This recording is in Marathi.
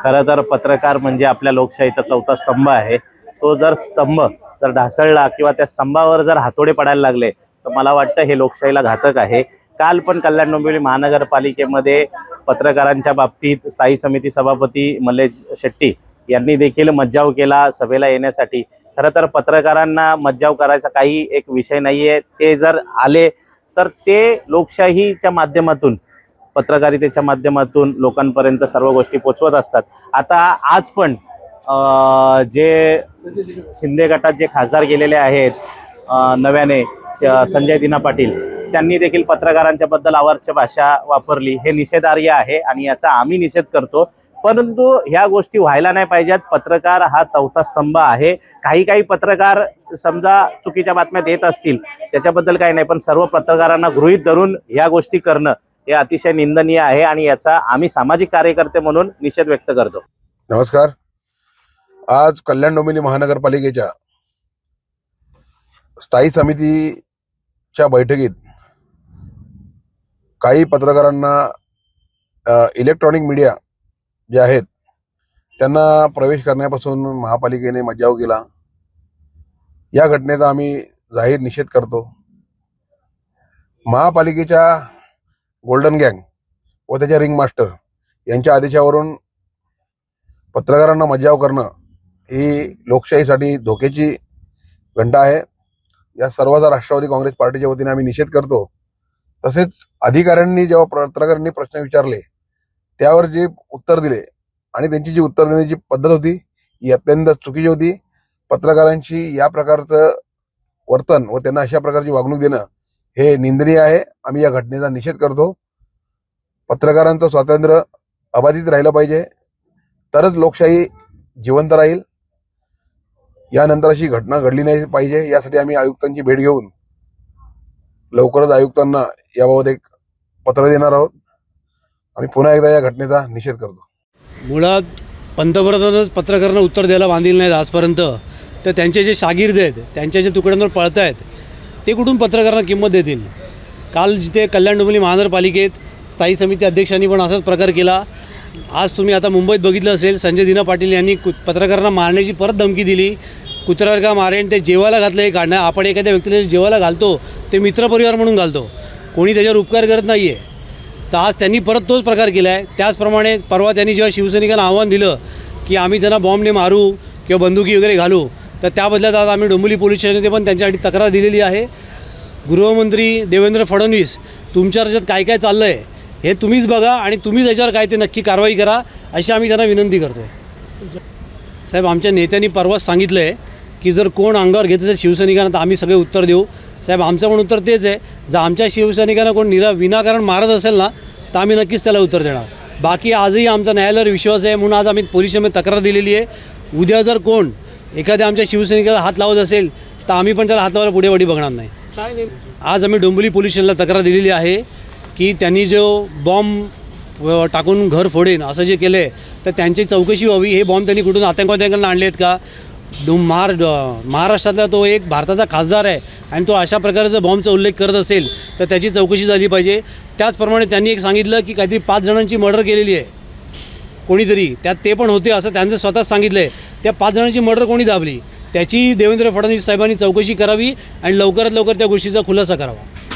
खरं तर पत्रकार म्हणजे आपल्या लोकशाहीचा चौथा स्तंभ आहे। तो जर स्तंभ जर ढासळला किंवा त्या स्तंभावर जर हातोडे पडायला लागले तर मला वाटतं हे लोकशाहीला घातक आहे। काल पण कल्याण डोंबिवली महानगरपालिकेमध्ये पत्रकारांच्या बाबतीत स्थायी समिती सभापती मल्लेश शेट्टी यांनी देखील मज्जाव केला सभेला येण्यासाठी। खरं तर पत्रकारांना मज्जाव करायचा काही एक विषय नाहीये, ते जर आले तर ते लोकशाहीच्या माध्यमातून पत्रकारितेच्या माध्यमातून लोकांपर्यंत सर्व गोष्टी पोहोचवत असतात। आता आज पण जे शिंदे गटात जे खासदार गेलेले आहेत नव्याने संजय दिना पाटील, त्यांनी देखील पत्रकारांच्या बद्दल अवाच्य भाषा वापरली। हे निषेधार्ह आहे आणि याचा आम्ही निषेध करतो, परंतु ह्या गोष्टी व्हायला नाही पाहिजेत। पत्रकार हा चौथा स्तंभ आहे। काही पत्रकार समजा चुकीच्या बातम्या देत असतील त्याच्याबद्दल काही नाही, पण सर्व पत्रकारांना गृहीत धरून ह्या गोष्टी करणं हे अतिशय निंदनीय आहे आणि याचा आम्ही सामाजिक कार्यकर्ते म्हणून निषेध व्यक्त करतो। नमस्कार। आज कल्याण डोंबिवली महानगरपालिकेच्या स्थायी समितीच्या बैठकीत काही पत्रकारांना इलेक्ट्रॉनिक मीडिया जे आहेत त्यांना प्रवेश करण्यापासून महापालिकेने मज्जाव केला। या घटनेचा आम्ही जाहीर निषेध करतो। महापालिकेच्या गोल्डन गँग व त्याच्या रिंग मास्टर यांच्या आदेशावरून पत्रकारांना मज्जाव करणं ही लोकशाहीसाठी धोक्याची घंटा आहे। या सर्वांचा राष्ट्रवादी काँग्रेस पार्टीच्या वतीने आम्ही निषेध करतो। तसेच अधिकाऱ्यांनी जेव्हा पत्रकारांनी प्रश्न विचारले त्यावर जे उत्तर दिले आणि त्यांची जी उत्तर देण्याची पद्धत होती ही अत्यंत चुकीची होती। पत्रकारांची या प्रकारचं वर्तन व त्यांना अशा प्रकारची वागणूक देणं हे निंदनीय आहे। आम्ही या घटनेचा निषेध करतो। पत्रकारांचं स्वातंत्र्य अबाधित राहिलं पाहिजे, तरच लोकशाही जिवंत राहील। यानंतर अशी घटना घडली नाही पाहिजे, यासाठी आम्ही आयुक्तांची भेट घेऊन लवकरच आयुक्तांना याबाबत एक पत्र देणार आहोत। आम्ही पुन्हा एकदा या घटनेचा निषेध करतो। मुळात पंतप्रधानच पत्रकारांना उत्तर द्यायला बांधील नाहीत आजपर्यंत, तर त्यांचे जे शागिर्द आहेत त्यांच्या जे तुकड्यांवर पळत आहेत ते कुठून पत्रकारांना किंमत देतील। काल जिथे कल्याण डोंबिवली महानगरपालिकेत स्थायी समिती अध्यक्षांनी पण असाच प्रकार केला। आज तुम्ही आता मुंबईत बघितलं असेल, संजय दिना पाटील यांनी पत्रकारांना मारण्याची परत धमकी दिली। कुत्र्यावर का मारेन, ते जेवायला घातलं हे काढणं। आपण एखाद्या व्यक्तीला जेवायला घालतो ते मित्रपरिवार म्हणून घालतो, कोणी त्याच्यावर उपकार करत नाही आहे। तर आज त्यांनी परत तोच प्रकार केला आहे। त्याचप्रमाणे परवा त्यांनी जेव्हा शिवसैनिकांना आव्हान दिलं की आम्ही त्यांना बॉम्बने मारू किंवा बंदुकी वगैरे घालू, तर त्या बदल्यात आज आम्ही डोंबिवली पोलीस स्टेशनमध्ये पण त्यांच्यासाठी तक्रार दिलेली आहे। गृहमंत्री देवेंद्र फडणवीस, तुमच्या राज्यात काय काय चाललं आहे हे तुम्हीच बघा आणि तुम्हीच याच्यावर काय ते नक्की कारवाई करा, अशी आम्ही त्यांना विनंती करतो आहे। साहेब, आमच्या नेत्यांनी परवाच सांगितलं आहे की जर कोण अंगावर घेत असेल शिवसैनिकांना तर आम्ही सगळे उत्तर देऊ। साहेब, आमचं पण उत्तर तेच आहे, जर आमच्या शिवसैनिकांना कोण विनाकारण मारत असेल ना तर आम्ही नक्कीच त्याला उत्तर देणार। बाकी आजही आमचा न्यायालयावर विश्वास आहे म्हणून आज आम्ही पोलिसांमध्ये तक्रार दिलेली आहे। उद्या जर कोण एखाद्या आमच्या शिवसैनिकाला हात लावत असेल तर आम्ही पण त्याला हात लावायला पुढे बघणार नाही। आज आम्ही डोंबिवली पोलीस स्टेशनला तक्रार दिलेली आहे की त्यांनी जो बॉम्ब टाकून घर फोडेन असं जे केलं आहे तर त्यांची चौकशी व्हावी। हे बॉम्ब त्यांनी कुठून आतंकवाद्यांकडून आणले आहेत का? महाराष्ट्रातला तो एक भारताचा खासदार आहे आणि तो अशा प्रकारचा बॉम्बचा उल्लेख करत असेल तर त्याची चौकशी झाली पाहिजे। त्याचप्रमाणे त्यांनी एक सांगितलं की काहीतरी 5 जणांची मर्डर केलेली आहे कोणीतरी, त्यात ते पण होते असं त्यांचं स्वतःच सांगितलं आहे। त्या 5 जणांची मर्डर कोणी दाबली त्याची देवेंद्र फडणवीस साहेबांनी चौकशी करावी आणि लवकरात लवकर त्या गोष्टीचा खुलासा करावा।